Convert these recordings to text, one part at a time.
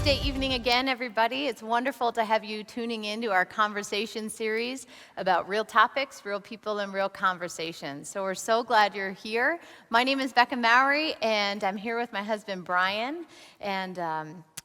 Wednesday evening again, everybody. It's wonderful to have you tuning in to our conversation series about real topics, real people, and real conversations. So we're so glad you're here. My name is Becca Mowry, and I'm here with my husband, Brian. And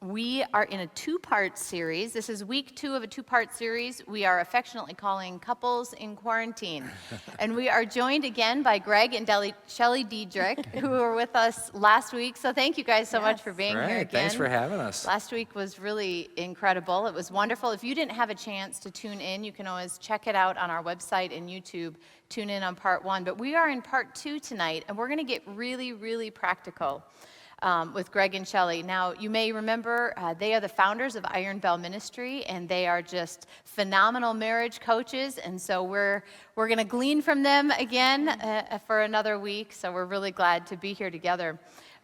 we are in a two-part series. This is week 2 of a two-part series we are affectionately calling Couples in Quarantine. And we are joined again by Greg and Shelley Diedrich, who were with us last week. So thank you guys so much for being here again. Thanks for having us. Last week was really incredible. It was wonderful. If you didn't have a chance to tune in, you can always check it out on our website and YouTube. Tune in on part 1. But we are in part 2 tonight, and we're going to get really, really practical with Greg and Shelley. Now, you may remember they are the founders of Iron Bell Ministry, and they are just phenomenal marriage coaches. And so we're going to glean from them again for another week. So we're really glad to be here together.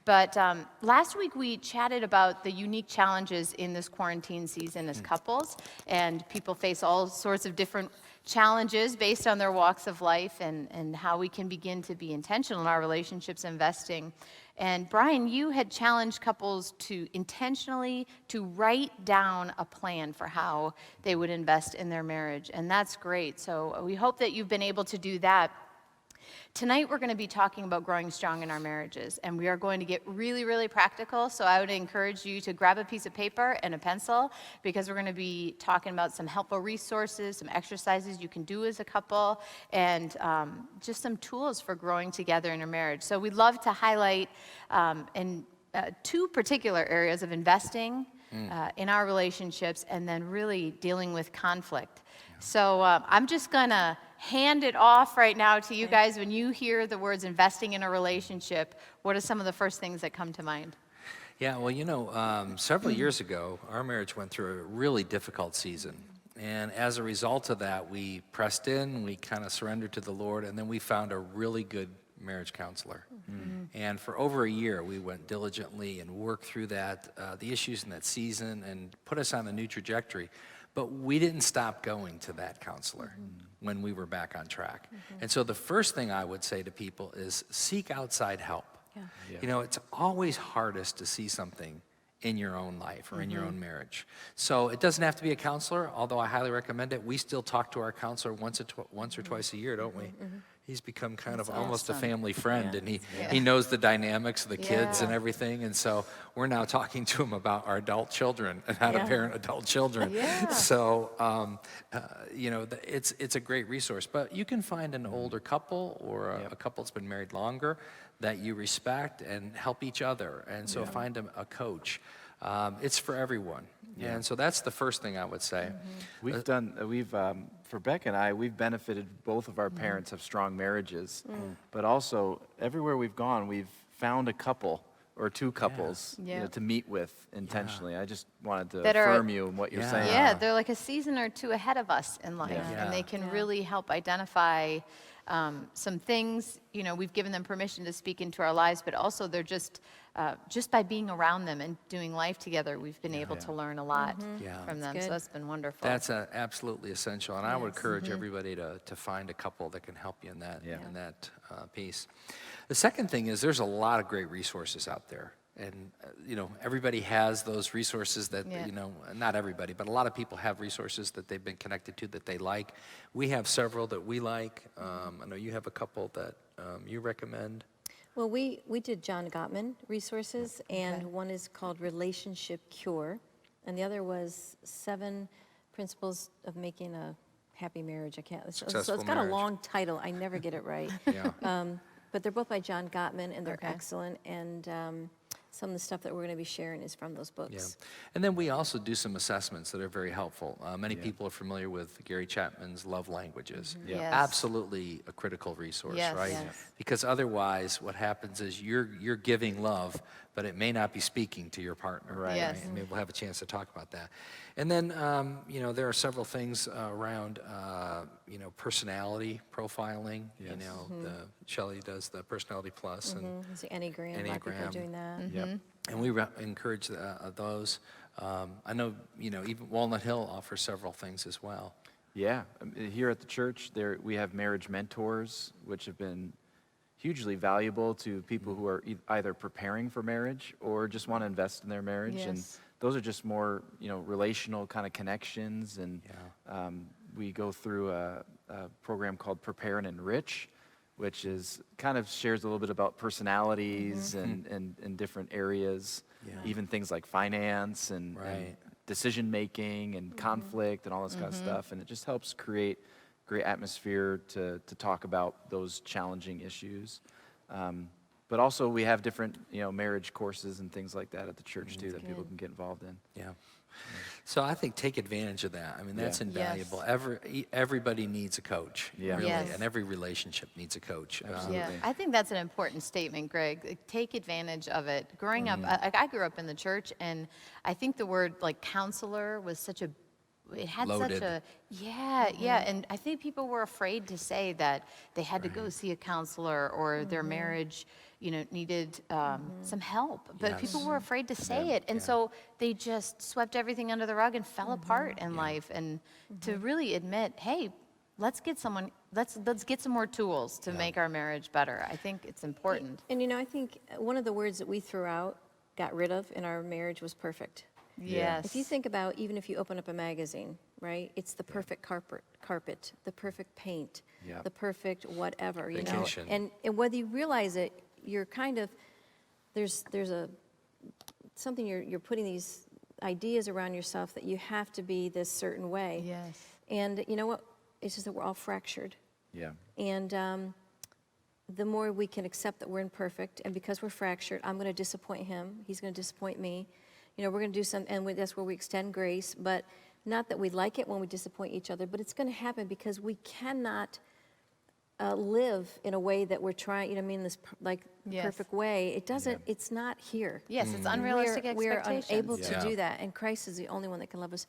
But last week we chatted about the unique challenges in this quarantine season as couples, and people face all sorts of different challenges based on their walks of life and how we can begin to be intentional in our relationships, investing. And Brian, you had challenged couples to intentionally to write down a plan for how they would invest in their marriage, and that's great. So we hope that you've been able to do that. Tonight we're going to be talking about growing strong in our marriages, and we are going to get really, really practical. So I would encourage you to grab a piece of paper and a pencil, because we're going to be talking about some helpful resources, some exercises you can do as a couple, and just some tools for growing together in your marriage. So we'd love to highlight in 2 particular areas of investing in our relationships, and then really dealing with conflict. So I'm just going to hand it off right now to you guys. When you hear the words investing in a relationship, what are some of the first things that come to mind? Yeah, well, several years ago, our marriage went through a really difficult season. And as a result of that, we pressed in, we kind of surrendered to the Lord, and then we found a really good marriage counselor. And for over a year, we went diligently and worked through that, the issues in that season, and put us on a new trajectory. But we didn't stop going to that counselor when we were back on track. And so the first thing I would say to people is seek outside help. You know, it's always hardest to see something in your own life or in your own marriage. So it doesn't have to be a counselor, although I highly recommend it. We still talk to our counselor once or twice a year, don't we? He's become kind of almost a family friend, and he knows the dynamics of the kids and everything. And so we're now talking to him about our adult children and how to parent adult children. So, it's a great resource. But you can find an older couple or a couple that's been married longer that you respect and help each other. And so find a coach. It's for everyone. And so that's the first thing I would say. For Beck and I, we've benefited. Both of our parents have strong marriages, but also everywhere we've gone, we've found a couple or 2 couples to meet with intentionally. I just wanted to affirm you in what you're saying. Yeah, they're like a season or 2 ahead of us in life, and they can really help identify some things. You know, we've given them permission to speak into our lives, but also they're just by being around them and doing life together, we've been able to learn a lot from them. So that's been wonderful. That's absolutely essential, and I would encourage everybody to find a couple that can help you in that piece. The second thing is there's a lot of great resources out there. And, everybody has those resources that, not everybody, but a lot of people have resources that they've been connected to that they like. We have several that we like. I know you have a couple that you recommend. Well, we did John Gottman resources, and one is called Relationship Cure, and the other was 7 Principles of Making a Happy Marriage. So it's got a long title. I never get it right. But they're both by John Gottman, and they're excellent. And some of the stuff that we're going to be sharing is from those books. And then we also do some assessments that are very helpful. Many people are familiar with Gary Chapman's Love Languages. Absolutely a critical resource, right? Because otherwise what happens is you're giving love, but it may not be speaking to your partner. Right? And maybe we'll have a chance to talk about that. And then, there are several things around, personality profiling. Shelley does the Personality Plus. And it's the Enneagram. A lot of people are doing that. And we encourage those. I know, even Walnut Hill offers several things as well. Yeah. Here at the church, we have marriage mentors, which have been hugely valuable to people who are either preparing for marriage or just want to invest in their marriage. Yes. And those are just more, relational kind of connections. And we go through a program called Prepare and Enrich, which is kind of shares a little bit about personalities and different areas, even things like finance and decision making and conflict and all this kind of stuff. And it just helps create great atmosphere to talk about those challenging issues. But also we have different, marriage courses and things like that at the church too that people can get involved in. Yeah. So I think take advantage of that. I mean, that's invaluable. Everybody needs a coach, really, and every relationship needs a coach. Yeah, I think that's an important statement, Greg. Like, take advantage of it. Growing up, I grew up in the church, and I think the word like counselor was such a, it had Loaded. such a, and I think people were afraid to say that they had to go see a counselor or their marriage, needed some help. But people were afraid to say it, and so they just swept everything under the rug and fell apart in life. And to really admit, hey, let's get someone, let's get some more tools to make our marriage better. I think it's important. And I think one of the words that we threw out, got rid of in our marriage was perfect. Yes. If you think about, even if you open up a magazine, right? It's the perfect carpet, the perfect paint, the perfect whatever, Vacation. And whether you realize it, you're kind of, there's something you're putting these ideas around yourself that you have to be this certain way. Yes. And you know what? It's just that we're all fractured. Yeah. And the more we can accept that we're imperfect, and because we're fractured, I'm going to disappoint him, he's going to disappoint me. We're going to do some, and that's where we extend grace, but not that we like it when we disappoint each other, but it's going to happen because we cannot live in a way that we're trying, this perfect way. It doesn't, it's not here. Yes, it's unrealistic We're expectations. unable to do that, and Christ is the only one that can love us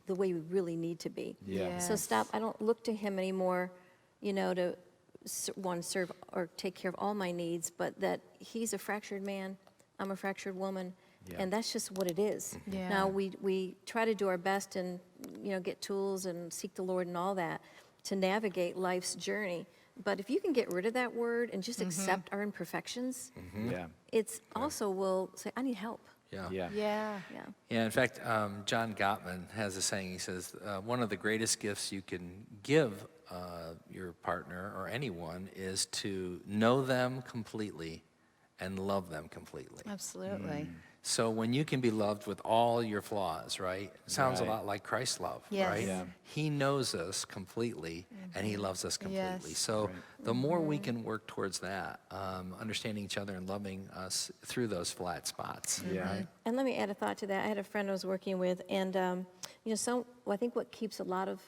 the way we really need to be. Yeah. So stop, I don't look to him anymore, to serve or take care of all my needs, but that he's a fractured man, I'm a fractured woman, and that's just what it is. Yeah. Now, we try to do our best and, get tools and seek the Lord and all that to navigate life's journey. But if you can get rid of that word and just accept our imperfections, Yeah. it's also will say, I need help. Yeah. Yeah. Yeah, in fact, John Gottman has a saying. He says, one of the greatest gifts you can give your partner or anyone is to know them completely and love them completely. Absolutely. So when you can be loved with all your flaws, right? It sounds a lot like Christ's love, Yes. right? Yeah. He knows us completely, and he loves us completely. Yes. So the more we can work towards that, understanding each other and loving us through those flat spots, right? And let me add a thought to that. I had a friend I was working with, and I think what keeps a lot of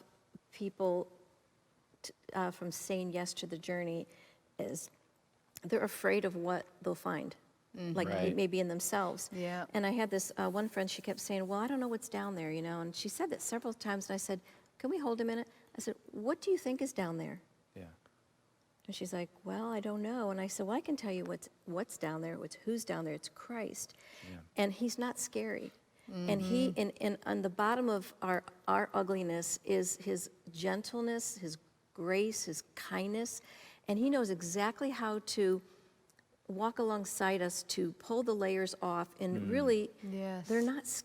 people from saying yes to the journey is they're afraid of what they'll find, like Right. maybe in themselves. Yeah. And I had this one friend, she kept saying, well, I don't know what's down there, and she said that several times, and I said, can we hold a minute? I said, what do you think is down there? Yeah. And she's like, well, I don't know. And I said, well, I can tell you what's down there, who's down there. It's Christ. Yeah. And he's not scary. And he, and on the bottom of our ugliness is his gentleness, his grace, his kindness. And he knows exactly how to walk alongside us to pull the layers off. And really, Yes.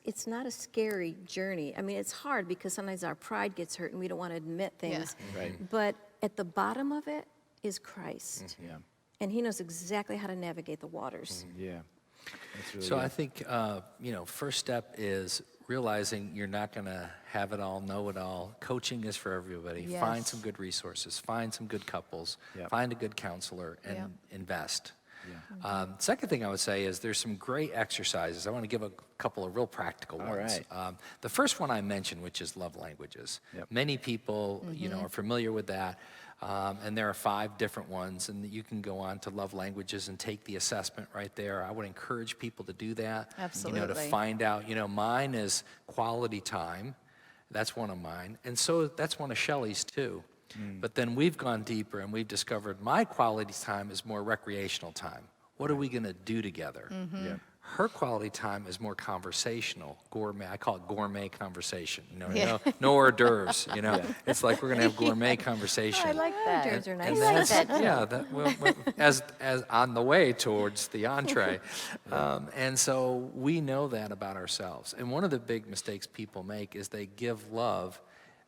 it's not a scary journey. I mean, it's hard because sometimes our pride gets hurt and we don't want to admit things. Right. But at the bottom of it is Christ. Yeah. And he knows exactly how to navigate the waters. Yeah. That's really So good. I think, first step is realizing you're not going to have it all, know it all. Coaching is for everybody. Yes. Find some good resources. Find some good couples. Yep. Find a good counselor and Yep. invest. Yeah. Second thing I would say is there's some great exercises. I want to give a couple of real practical All ones. right. The first one I mentioned, which is love languages. Yep. Many people, are familiar with that. And there are 5 different ones, and you can go on to love languages and take the assessment right there. I would encourage people to do that. To Absolutely. find out, mine is quality time. That's one of mine. And so that's one of Shelley's too. But then we've gone deeper and we've discovered my quality time is more recreational time. What are we going to do together? Yeah. Her quality time is more conversational, gourmet. I call it gourmet conversation. Yeah. No hors d'oeuvres. It's like we're going to have gourmet conversation. I like that. Hors d'oeuvres are And nice. like that's- that, too. yeah, as on the way towards the entree. And so we know that about ourselves. And one of the big mistakes people make is they give love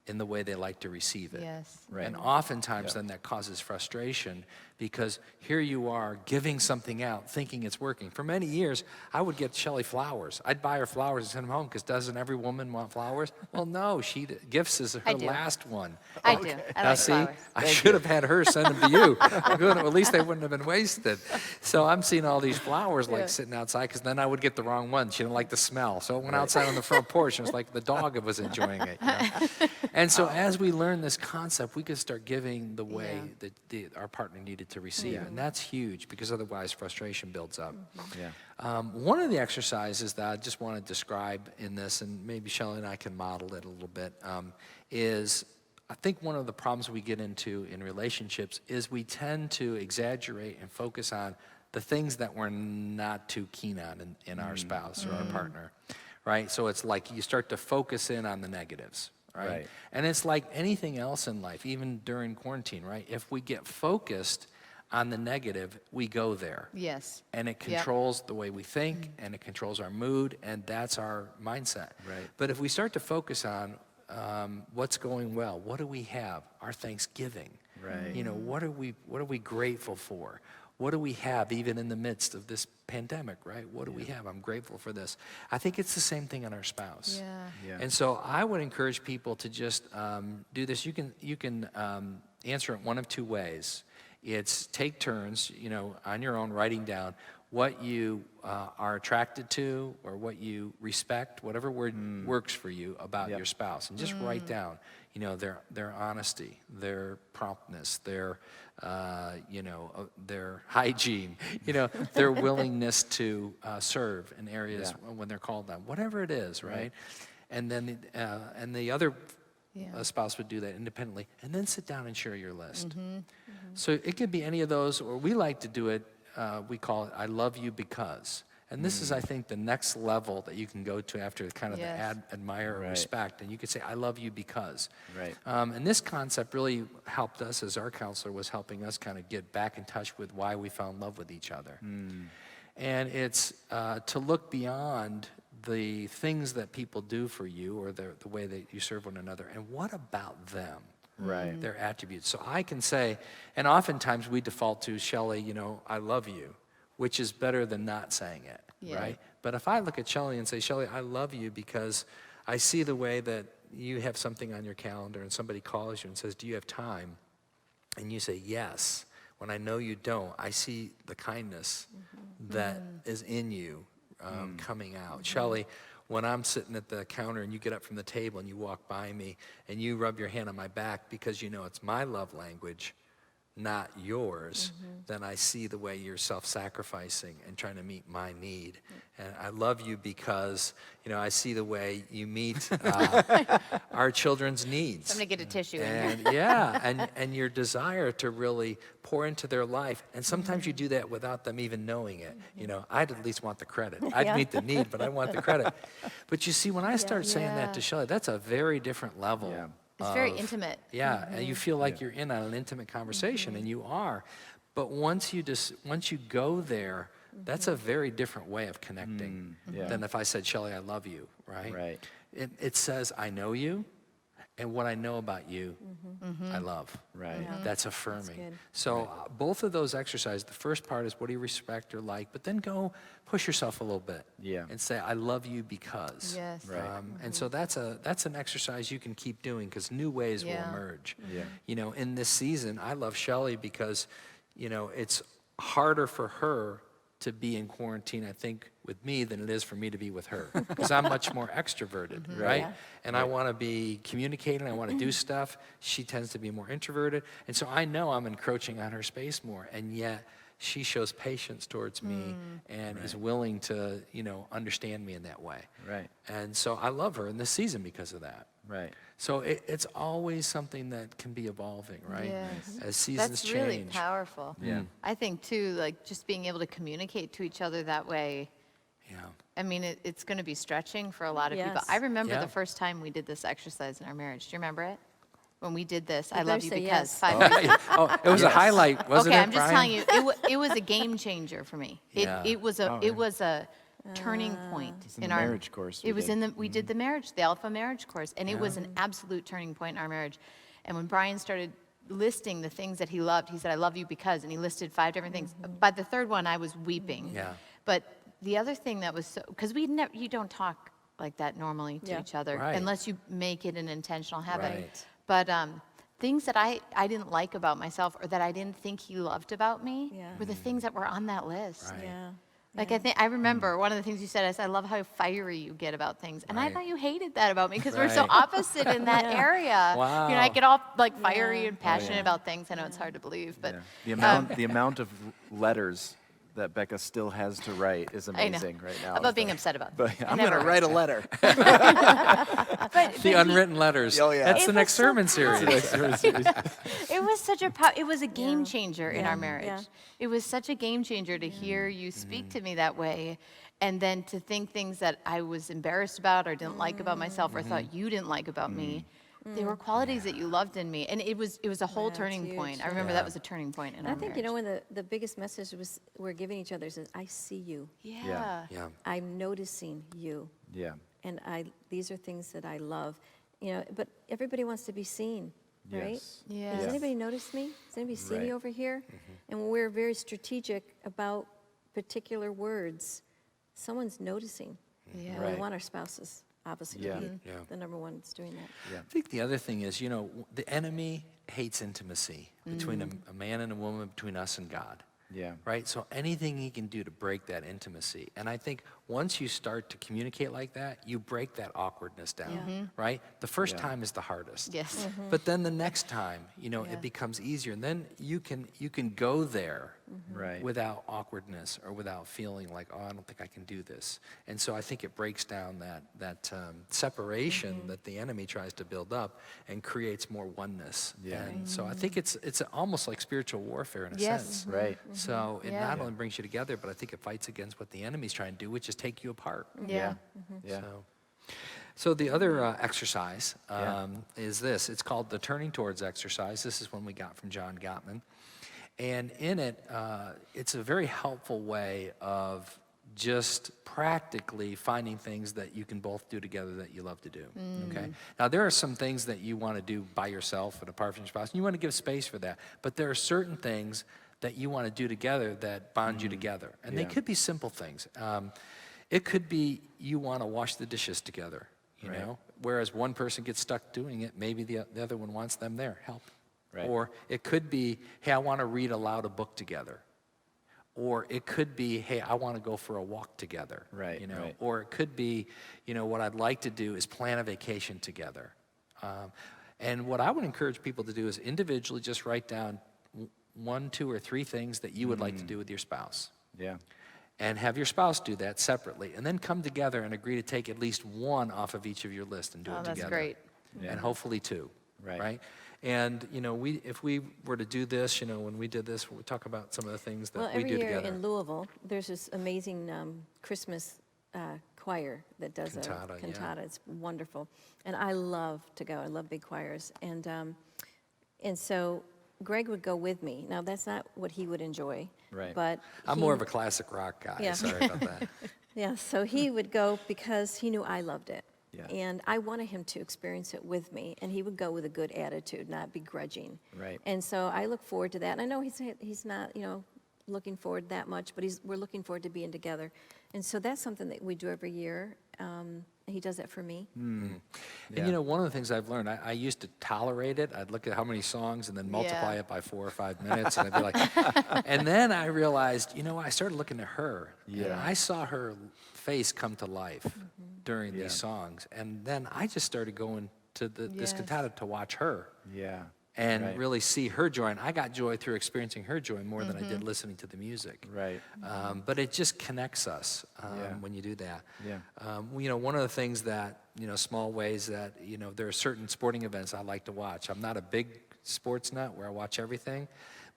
in the way they like to receive it. Yes. Right. And oftentimes then that causes frustration because here you are giving something out, thinking it's working. For many years, I would get Shelley flowers. I'd buy her flowers and send them home because doesn't every woman want flowers? Well, no, gifts is I her do. last one. I do. I Now like see, flowers. I should have had her send them to you. Good, at least they wouldn't have been wasted. So I'm seeing all these flowers like sitting outside because then I would get the wrong one. She didn't like the smell. So it went outside on the front porch and it was like the dog was enjoying it. And so as we learn this concept, we could start giving the way that our partner needed to receive. And that's huge because otherwise frustration builds up. Yeah. One of the exercises that I just want to describe in this, and maybe Shelley and I can model it a little bit, is I think one of the problems we get into in relationships is we tend to exaggerate and focus on the things that we're not too keen on in our spouse or our partner, right? So it's like you start to focus in on the negatives. Right? And it's like anything else in life, even during quarantine, right? If we get focused on the negative, we go there. Yes. And it controls the way we think, and it controls our mood, and that's our mindset. Right. But if we start to focus on what's going well, what do we have? Our Thanksgiving. Right. What are we grateful for? What do we have even in the midst of this pandemic, right? What do we have? I'm grateful for this. I think it's the same thing in our spouse. Yeah. And so I would encourage people to just do this. You can answer it one of two ways. It's take turns, on your own, writing down what you are attracted to or what you respect, whatever word works for you about your spouse, and just write down, their honesty, their promptness, their hygiene, their willingness to serve in areas when they're called on, whatever it is, right? And then the other spouse would do that independently, and then sit down and share your list. So it could be any of those, or we like to do it, we call it, I love you because. And this is, I think, the next level that you can go to after kind of the admire or respect. And you could say, I love you because. Right. And this concept really helped us as our counselor was helping us kind of get back in touch with why we found love with each other. And it's to look beyond the things that people do for you or the way that you serve one another. And what about them? Right. Their attributes. So I can say, and oftentimes we default to, Shelley, I love you, which is better than not saying it, right? But if I look at Shelley and say, Shelley, I love you because I see the way that you have something on your calendar and somebody calls you and says, do you have time? And you say, yes. When I know you don't, I see the kindness that is in you coming out. Shelley, when I'm sitting at the counter and you get up from the table and you walk by me and you rub your hand on my back because you know it's my love language, not yours, then I see the way you're self-sacrificing and trying to meet my need. And I love you because, I see the way you meet our children's needs. I'm going to get a tissue in And here. and your desire to really pour into their life. And sometimes you do that without them even knowing it. I'd at least want the credit. I'd meet the need, but I want the credit. But you see, when I start saying that to Shelley, that's a very different level. Yeah. It's very intimate. Yeah, and you feel like you're in on an intimate conversation, and you are. But once you go there, that's a very different way of connecting than if I said, Shelley, I love you, right? Right. It says, I know you, and what I know about you, I love. Right. Yeah. That's affirming. good. So both of those exercises, the first part is what do you respect or like, but then go push yourself a little bit and say, I love you because. Yes. Right. And so that's an exercise you can keep doing because new ways will emerge. Yeah. In this season, I love Shelley because, it's harder for her to be in quarantine, I think, with me than it is for me to be with her because I'm much more extroverted, right? Yeah. And I want to be communicating, I want to do stuff. She tends to be more introverted. And so I know I'm encroaching on her space more, and yet she shows patience towards me and is willing to, understand me in that way. Right. And so I love her in this season because of that. Right. So it's always something that can be evolving, right? Yes. As seasons That's change. really powerful. Yeah. I think, too, like just being able to communicate to each other that way Yeah. I mean, it's going to be stretching for a lot of people. Yes. I remember Yeah. the first time we did this exercise in our marriage. Do you remember it? When we did this, I better love you say because yes. 5 years. Oh, it was a highlight, wasn't Okay, it, I'm just Brian? telling you, it was a game changer for me. Yeah. It was a turning point in in the our marriage course we It was did. in we did the Alpha Marriage course, and it was an absolute turning point in our marriage. And when Brian started listing the things that he loved, he said, "I love you because," and he listed 5 different things. By the third one, I was weeping. Yeah. But the other thing that was so, because you don't talk like that normally to Yeah. each other Right. unless you make it an intentional habit. Right. But things that I didn't like about myself or that I didn't think he loved about me Yeah. were the things that were on that list. Right. Yeah. Like I remember one of the things you said is, "I love how fiery you get about things," and I Right. thought you hated that about me because we're so Right. opposite in that area. You know, I Wow. get all like fiery Yeah. and passionate about things. I know it's hard to believe, but Yeah. The amount of letters that Becca still has to write is I know. amazing right now. About being upset about But things. I I'm never going to write write a letter. The unwritten letters. Oh, yeah. That's It the was next so sermon series. It was such a it was a game changer in our marriage. Yeah. It was such a game changer to hear you speak to me that way, and then to think things that I was embarrassed about or didn't like about myself or thought you didn't like about me. They were qualities that you loved in me, and it was a whole Yeah, it's turning huge, point. I yeah. remember that was a turning point in And our I think, marriage. when the biggest message we're giving each other is, I see you. Yeah. Yeah. I'm noticing you. Yeah. And these are things that I love. But everybody wants to be seen, right? Yes. Yeah. Does anybody notice me? Does anybody see me Right. over here? And when we're very strategic about particular words, someone's noticing. Yeah. And we Right. want our spouses, obviously, Yeah. to be Yeah. the number one that's doing that. Yeah. I think the other thing is, the enemy hates intimacy between a man and a woman, between us and God. Yeah. Right? So anything he can do to break that intimacy. And I think once you start to communicate like that, you break that awkwardness down, right? The first Yeah. time is the hardest. Yes. But then the next time, Yeah. it becomes easier. And then you can go there Right. without awkwardness or without feeling like, oh, I don't think I can do this. And so I think it breaks down that separation that the enemy tries to build up and creates more oneness. Yeah. And so I think it's almost like spiritual warfare in a Yes. sense. Right. So it Yeah. not only brings you together, but I think it fights against what the enemy's trying to do, which is take you apart. Yeah. Yeah. So the other exercise Yeah. is this. It's called the Turning Towards exercise. This is one we got from John Gottman. And in it, it's a very helpful way of just practically finding things that you can both do together that you love to do, okay? Now, there are some things that you want to do by yourself and apart from your spouse, and you want to give space for that. But there are certain things that you want to do together that bond you together. And they Yeah. could be simple things. It could be you want to wash the dishes together, you Right. know? Whereas one person gets stuck doing it, maybe the other one wants them there, help. Right. Or it could be, hey, I want to read aloud a book together. Or it could be, hey, I want to go for a walk together. Right, right. Or it could be, what I'd like to do is plan a vacation together. And what I would encourage people to do is individually just write down 1, 2, or 3 things that you would like to do with your spouse. Yeah. And have your spouse do that separately. And then come together and agree to take at least one off of each of your list and do Oh, it that's together. great. Yeah. And hopefully 2. Right. And, if we were to do this, when we did this, we talk about some of the things that Well, we every do year together. in Louisville, there's this amazing Christmas choir that does Cantata, a yeah. cantata. It's wonderful. And I love to go. I love big choirs. And so Greg would go with me. Now, that's not what he would enjoy. Right. But I'm he- more of a classic rock guy. Yeah. Sorry about that. Yeah, so he would go because he knew I loved it. Yeah. And I wanted him to experience it with me, and he would go with a good attitude, not begrudging. Right. And so I look forward to that. And I know he's not, looking forward that much, but we're looking forward to being together. And so that's something that we do every year. He does that for me. Yeah. And one of the things I've learned, I used to tolerate it. I'd look at how many songs and then multiply Yeah. it by 4 or 5 minutes, and I'd be like, and then I realized, I started looking at her, and Yeah. I saw her face come to life during these songs, and then I just started going to this Yes. cantata to watch her. Yeah. And Right. really see her joy. And I got joy through experiencing her joy more than I did listening to the music. Right. But it just connects us Yeah. when you do that. Yeah. One of the things that, small ways that, there are certain sporting events I like to watch. I'm not a big sports nut where I watch everything,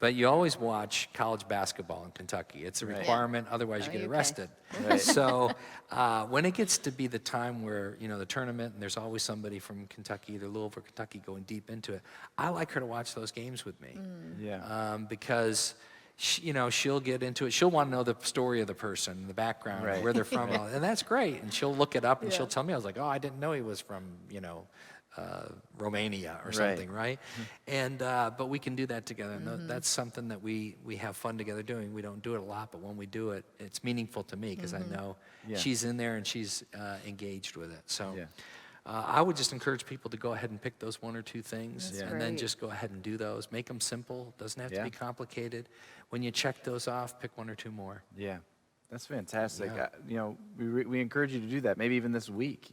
But you always watch college basketball in Kentucky. It's a requirement, otherwise you get okay. arrested. Right. So when it gets to be the time where, the tournament, and there's always somebody from Kentucky, either Louisville or Kentucky, going deep into it, I like her to watch those games with me. Yeah. Because she'll get into it. She'll want to know the story of the person, the background, Right. where they're from, and that's great. And she'll look it up, and she'll tell me. I was like, oh, I didn't know he was from, Romania or something, right? And but we can do that together. And that's something that we have fun together doing. We don't do it a lot, but when we do it, it's meaningful to me because I know she's in there and she's engaged with it. So. Yeah. I would just encourage people to go ahead and pick those 1 or 2 things That's and then great. just go ahead and do those. Make them simple. Doesn't have to Yeah. be complicated. When you check those off, pick 1 or 2 more. Yeah, that's fantastic. Yeah. We encourage you to do that. Maybe even this week.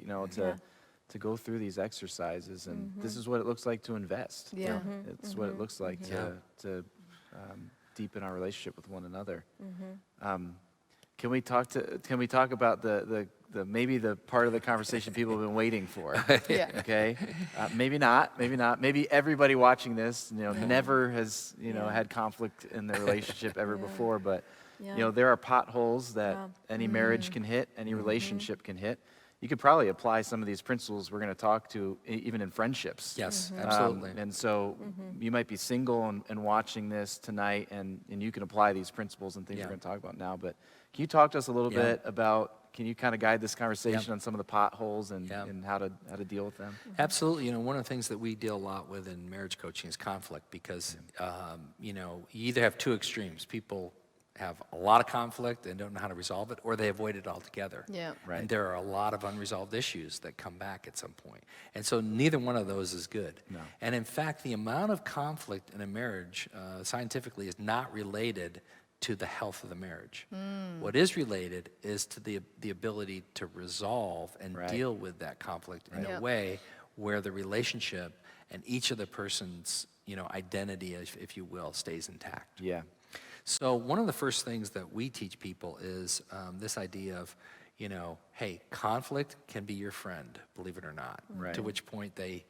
To go through these exercises, and this is what it looks like to invest. Yeah. It's what it looks like to deepen our relationship with one another. Can we talk about the maybe the part of the conversation people have been waiting for? Yeah. Okay, maybe not. Maybe everybody watching this, never has had conflict in their relationship ever before. But there are potholes that any marriage can hit, any relationship can hit. You could probably apply some of these principles we're going to talk to even in friendships. Yes, absolutely. And so you might be single and watching this tonight, and you can apply these principles and things we're going to talk about now. But can you talk to us a little bit about, can you kind of guide this conversation on some of the potholes and how to deal with them? Absolutely. One of the things that we deal a lot with in marriage coaching is conflict because, you either have 2 extremes. People have a lot of conflict and don't know how to resolve it, or they avoid it altogether. Yeah. Right. And there are a lot of unresolved issues that come back at some point. And so neither one of those is good. No. And in fact, the amount of conflict in a marriage, scientifically, is not related to the health of the marriage. What is related is to the ability to resolve and deal with that conflict in a way where the relationship and each of the person's, identity, if you will, stays intact. Yeah. So one of the first things that we teach people is this idea of, hey, conflict can be your friend, believe it or not. Right. To which point they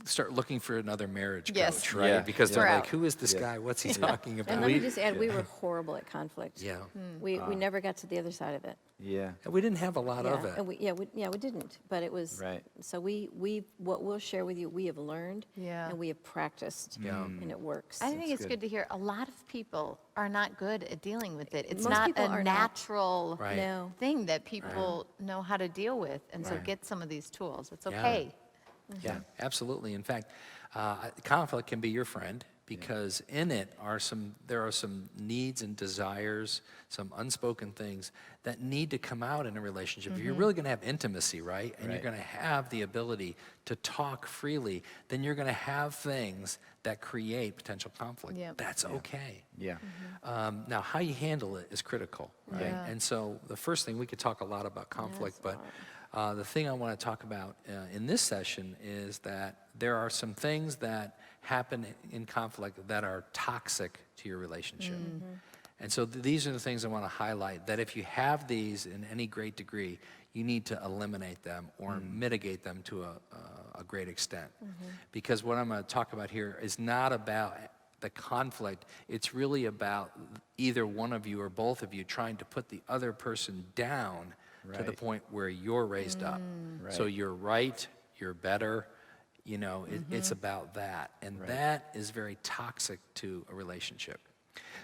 start looking for another marriage Yes. coach, right? Yeah. Because Yeah. they're We're like, out. who is this guy? What's he talking about? And let me just add, we were horrible at conflict. Yeah. We never got to the other side of it. Yeah. And we didn't have a lot of Yeah, it. and we didn't, but it was, Right. so what we'll share with you, we have learned. Yeah. And we have practiced. Yeah. And it works. I think it's good. good to hear a lot of people are not good at dealing with it. It's Most not people a are not. natural Right. No. thing that people know how to deal with. And so Right. get some of these tools. It's Yeah. okay. Yeah, absolutely. In fact, conflict can be your friend because in it there are some needs and desires, some unspoken things that need to come out in a relationship. If you're really going to have intimacy, right, and you're going to have the ability to talk freely, then you're going to have things that create potential conflict. Yep. That's okay. Yeah. Now, how you handle it is critical, right? Yeah. And so the first thing, we could talk a lot about conflict, Yes, but the thing I want to talk about in this session is that there are some things that happen in conflict that are toxic to your relationship. And so these are the things I want to highlight, that if you have these in any great degree, you need to eliminate them or mitigate them to a great extent. Because what I'm going to talk about here is not about the conflict. It's really about either one of you or both of you trying to put the other person down to the Right. point where you're raised up. So Right. you're right, you're better, it's about that. And that is very toxic to a relationship.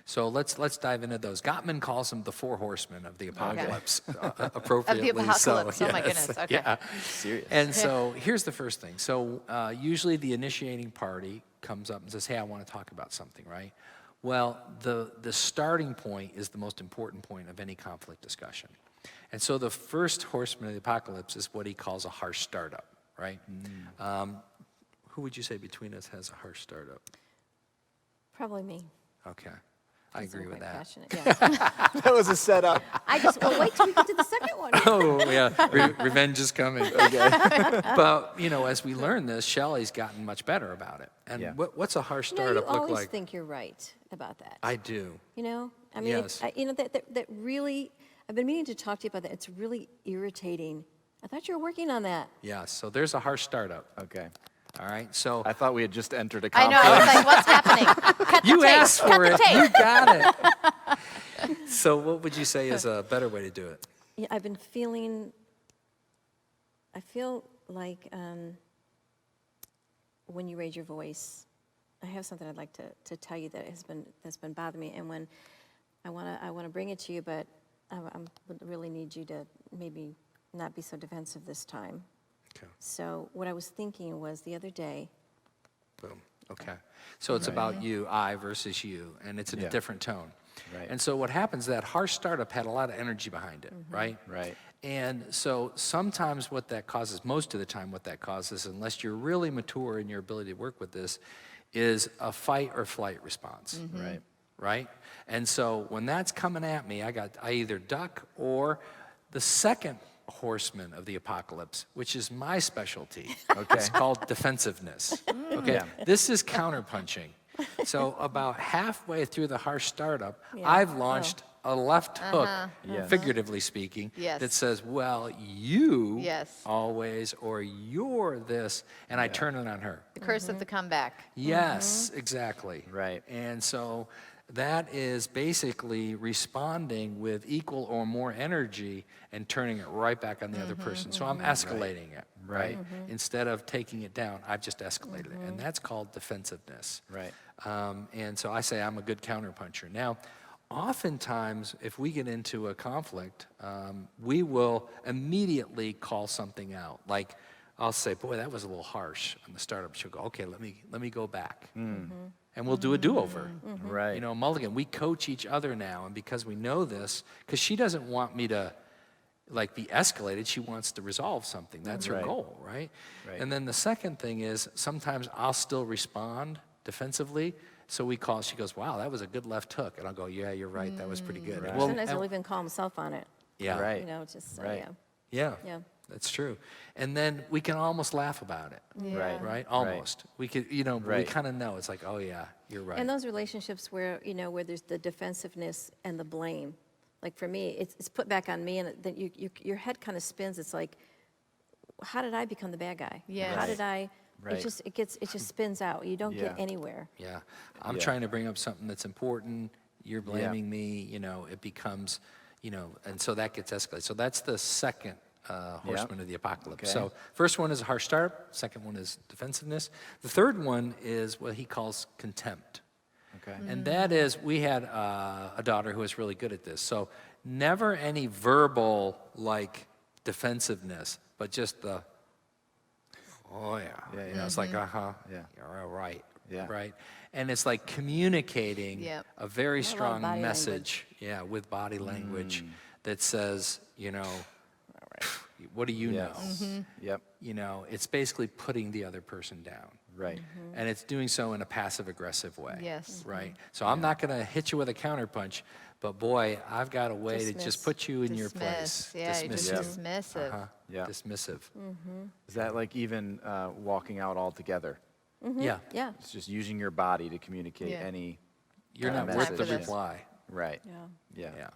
So let's dive into those. Gottman calls them the 4 horsemen of the apocalypse, appropriately. apocalypse, So, oh my yes, goodness, okay. Yeah. Serious. And so here's the first thing. So usually the initiating party comes up and says, hey, I want to talk about something, right? Well, the starting point is the most important point of any conflict discussion. And so the first horseman of the apocalypse is what he calls a harsh startup, right? Who would you say between us has a harsh startup? Probably me. Okay, I 'cause I'm agree with quite that. passionate, yeah. That was a setup. Well, wait till we get to the second one. Oh, yeah, revenge is coming. But, as we learn this, Shelley's gotten much better about it. And Yeah. what's a harsh You startup look always like? think you're right about that. I do. I mean, Yes. that really, I've been meaning to talk to you about that. It's really irritating. I thought you were working on that. Yeah, so there's a harsh startup. Okay. All right, so I thought we had just entered a I conflict. know, I was like, what's happening? Cut the you tape, asked cut for the it. tape. You got it. So what would you say is a better way to do it? Yeah, I've been feeling, I feel like when you raise your voice, I have something I'd like to tell you that's been bothering me, and when I wanna bring it to you, but I would really need you to maybe not be so defensive this time. Okay. So what I was thinking was the other day, Boom. Okay. So it's about you, I versus you, and it's in a Yeah. different tone. Right. And so what happens, that harsh startup had a lot of energy behind it, right? Right. And so sometimes what that causes, most of the time what that causes, unless you're really mature in your ability to work with this, is a fight or flight response. Right. Right? And so when that's coming at me, I either duck, or the second horseman of the apocalypse, which is my specialty. Okay. It's called defensiveness. Okay. Yeah. This is counterpunching. So about halfway through the harsh startup, Yeah. I've launched a left hook, Yes. figuratively speaking, Yes. that says, well, you Yes. always, or you're this, and I turn it on her. The curse of the comeback. Yes, exactly. Right. And so that is basically responding with equal or more energy and turning it right back on the other person. So I'm escalating it, right? Instead of taking it down, I've just escalated it. And that's called defensiveness. Right. And so I say I'm a good counterpuncher. Now, oftentimes, if we get into a conflict, we will immediately call something out. Like, I'll say, boy, that was a little harsh on the startup. She'll go, okay, let me go back. And we'll do a do-over. Right. You know, Mulligan, we coach each other now, and because we know this, because she doesn't want me to, like, be escalated, she wants to resolve something. That's her Right. goal, right? Right. And then the second thing is, sometimes I'll still respond defensively, so she goes, wow, that was a good left hook. And I'll go, yeah, you're right, that was pretty good. Right. Well, sometimes and- he'll even call himself on it, yeah. Right. you know, just, Right. yeah. Yeah. Yeah. That's true. And then we can almost laugh about it. Right. Right? Almost. We could, you know, we Right. kind of know. It's like, oh yeah, you're right. And those relationships where, you know, where there's the defensiveness and the blame, like for me, it's put back on me, and then your head kind of spins. It's like, how did I become the bad guy? Yes. How did I? Right. It just spins out. You don't get Yeah. anywhere. Yeah. I'm Yeah. trying to bring up something that's important. You're blaming me, you know, it becomes, you know, and so that gets escalated. So that's the second horseman of the apocalypse. Okay. So first one is a harsh startup. Second one is defensiveness. The third one is what he calls contempt. Okay. And that is, we had a daughter who was really good at this. So never any verbal, like, defensiveness, but just the, oh yeah. Yeah, You know, yeah. it's like, uh-huh, Yeah. you're all right. Yeah. Right? And it's like communicating Yep. a very lot of strong body message, yeah, with body language that says, you know, what do you Yes. know? Yep. You know, it's basically putting the other person down. Right. And it's doing so in a passive-aggressive way. Yes. Right? So I'm not going to hit you with a counterpunch, but boy, I've got a way to Dismiss. just put you in your Dismiss. place. Yeah, you're just Yeah. dismissive. Uh-huh. Yeah. Dismissive. Is that like even walking out altogether? Yeah. Yeah. It's just using your body to communicate Yeah. any. You're kind not of worth the message. reply. Right. Yeah. Yeah. Yeah.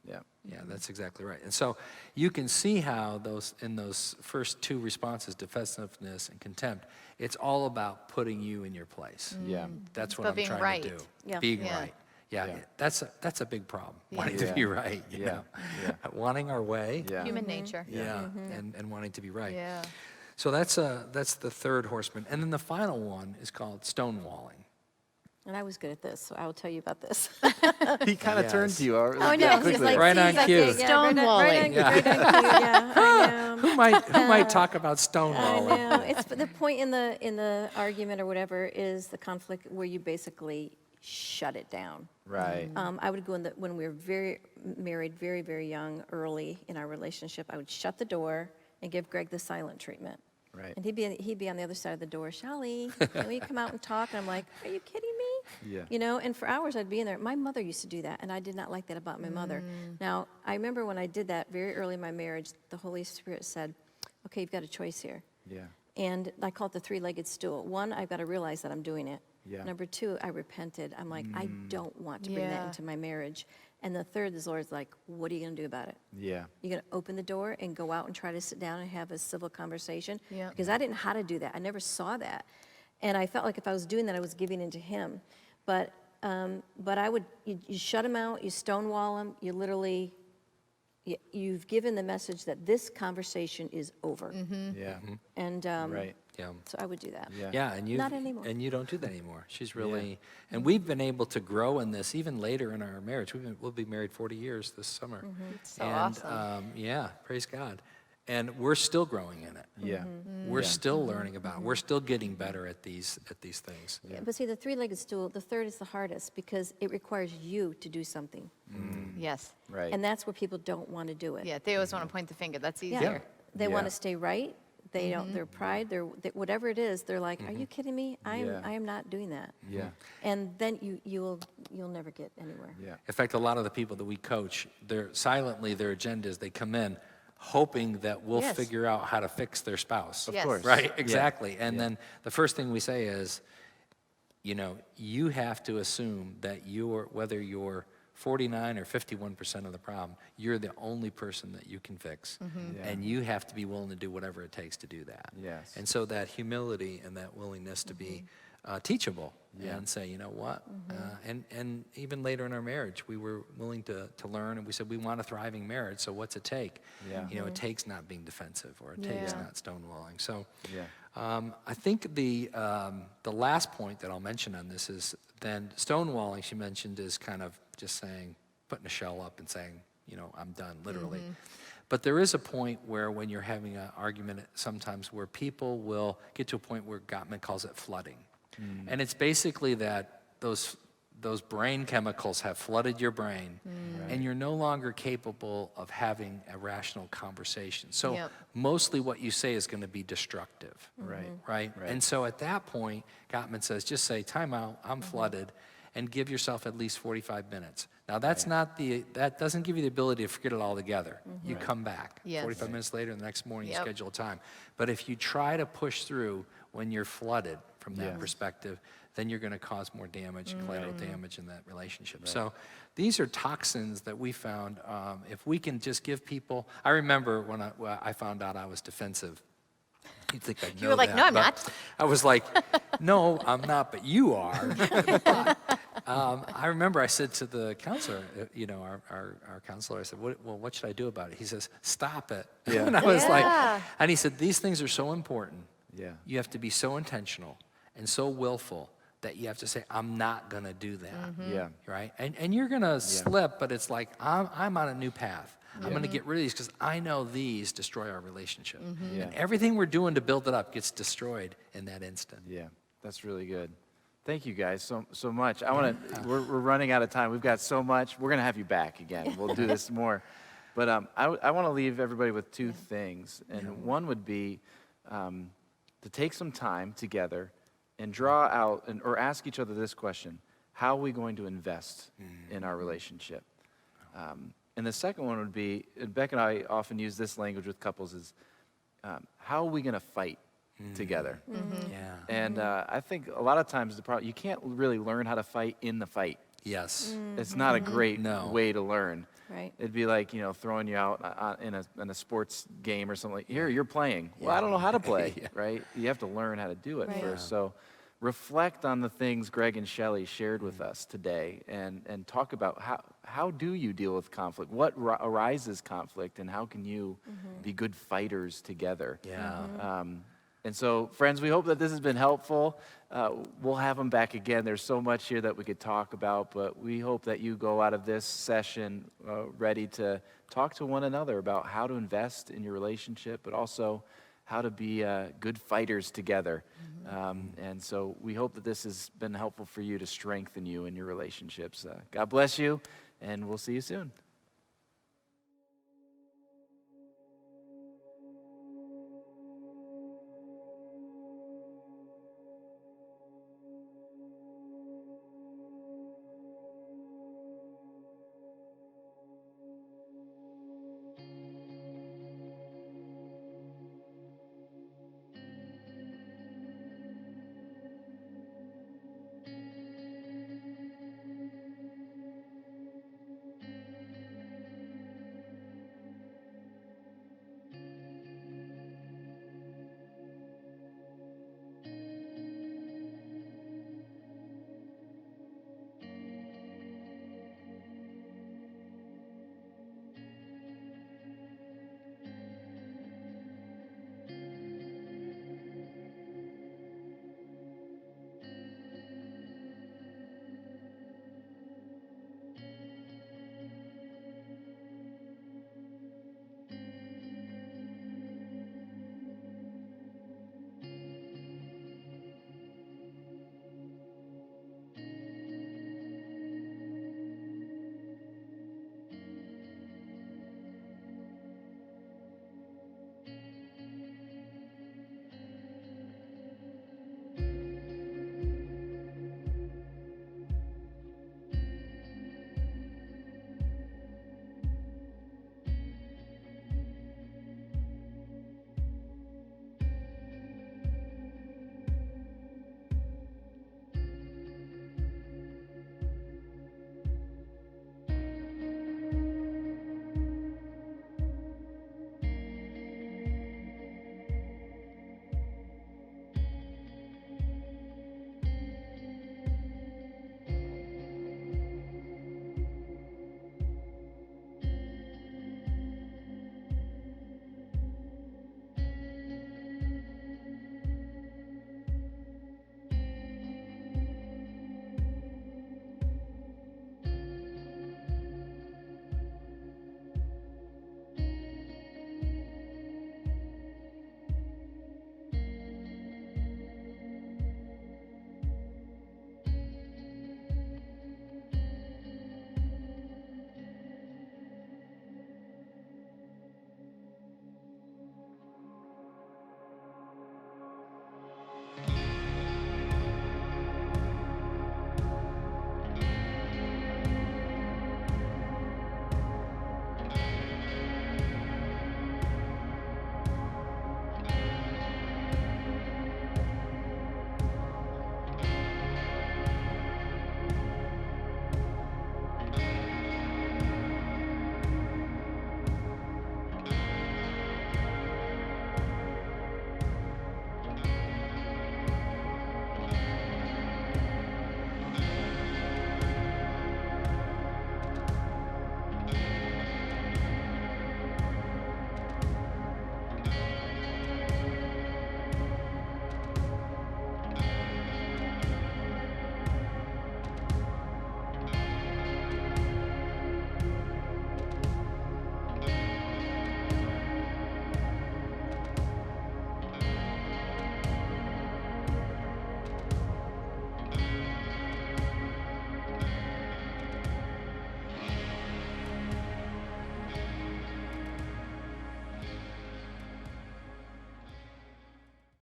Yeah. Yeah, that's exactly right. And so you can see how in those first two responses, defensiveness and contempt, it's all about putting you in your place. Yeah. That's what But I'm being trying right. to do. Yeah. Being Yeah. right. Yeah, Yeah. that's a big problem. Wanting to Yeah. be right. You Yeah. know? Yeah. Wanting our way. Yeah. Human nature. Yeah, and wanting to be right. Yeah. So that's the third horseman. And then the final one is called stonewalling. And I was good at this, so I will tell you about this. He kind of turned Yes. to you. Oh, no, quickly. he's like, Right see, on that's cue. it, yeah, right on Stonewalling. cue, right on cue, yeah, I know. Who might talk about I stonewalling? know. It's the point in the argument or whatever is the conflict where you basically shut it down. Right. I would go when we were married, very, very young, early in our relationship. I would shut the door and give Greg the silent treatment. Right. And he'd be on the other side of the door. Shelly, can we come out and talk? And I'm like, are you kidding me? Yeah. You know, and for hours I'd be in there. My mother used to do that, and I did not like that about my mother. Now, I remember when I did that very early in my marriage, the Holy Spirit said, okay, you've got a choice here. Yeah. And I call it the three-legged stool. One, I've got to realize that I'm doing it. Yeah. Number 2, I repented. I'm like, I don't want to bring that Yeah. into my marriage. And the third, the Lord's like, what are you going to do about it? Yeah. You're going to open the door and go out and try to sit down and have a civil conversation? Yeah. Because I didn't know how to do that. I never saw that. And I felt like if I was doing that, I was giving in to him. But I would, you shut him out, you stonewall him, you literally, you've given the message that this conversation is over. Yeah. And Right. Yeah. so I would do that. Yeah. Yeah, and Not anymore. you don't do that anymore. She's really, and we've been able to grow in this even later in our marriage. We'll be married 40 years this summer. So and, awesome. Yeah, praise God. And we're still growing in it. Yeah. We're still learning about it. We're still getting better at these things. But see, the three-legged stool, the third is the hardest because it requires you to do something. Yes. Right. And that's where people don't want to do it. Yeah, they always want to point the finger. That's Yeah. easier. They want Yeah. to stay right. They don't, their pride, whatever it is, they're like, are you kidding me? I Yeah. am not doing that. Yeah. And then you'll never get anywhere. Yeah. In fact, a lot of the people that we coach, their agenda is they come in hoping that we'll Yes. figure out how to fix their spouse. Yes. course. Right, Yeah. exactly. And then the first thing we say is, you have to assume that whether you're 49 or 51% of the problem, you're the only person that you can fix. Yeah. And you have to be willing to do whatever it takes to do that. Yes. And so that humility and that willingness to be teachable and say, you know what? And even later in our marriage, we were willing to learn, and we said, we want a thriving marriage, so what's it take? Yeah. It takes not being defensive, or it takes Yeah. not stonewalling. So Yeah. I think the last point that I'll mention on this is then stonewalling, she mentioned, is kind of just saying, putting a shell up and saying, I'm done, literally. But there is a point where when you're having an argument sometimes where people will get to a point where Gottman calls it flooding. And it's basically that those brain chemicals have flooded your brain, and you're no longer capable of having a rational conversation. So Yep. mostly what you say is going to be destructive. Right. Right? Right. And so at that point, Gottman says, just say, time out, I'm flooded, and give yourself at least 45 minutes. Now, that doesn't give you the ability to forget it all together. You come back. Yes. 45 minutes later, the next morning, you Yep. schedule a time. But if you try to push through when you're flooded from that Yeah. perspective, then you're going to cause more damage, collateral damage in that relationship. So these are toxins that we found. If we can just give people, I remember when I found out I was defensive. You'd think I'd know You were like, that, "No, I'm but not." I was like, no, I'm not, but you are. But, I remember I said to the counselor, our counselor, I said, what should I do about it? He says, stop it. Yeah. And I was Yeah. like, and he said, these things are so important. Yeah. You have to be so intentional and so willful that you have to say, I'm not going to do that. Yeah. Right? And you're going to slip, but it's like, I'm on a new path. I'm going to get rid of these because I know these destroy our relationship. Yeah. And everything we're doing to build it up gets destroyed in that instant. Yeah, that's really good. Thank you guys so much. We're running out of time. We've got so much. We're gonna have you back again. We'll do this more. But I want to leave everybody with two things, and one would be to take some time together and draw out or ask each other this question: how are we going to invest in our relationship? And the second one would be, and Beck and I often use this language with couples, is how are we going to fight together? Yeah. And I think a lot of times you can't really learn how to fight in the fight. Yes. It's not a great No. way to learn. Right. It'd be like, throwing you out in a sports game or something. Like, here, you're playing. Well, I don't know how to play, right? You have to learn how to do it Right. first. So reflect on the things Greg and Shelley shared with us today, and talk about how do you deal with conflict? What arises conflict, and how can you be good fighters together? Yeah. And so, friends, we hope that this has been helpful. We'll have them back again. There's so much here that we could talk about, but we hope that you go out of this session ready to talk to one another about how to invest in your relationship, but also how to be good fighters together. And so we hope that this has been helpful for you to strengthen you in your relationships. God bless you, and we'll see you soon.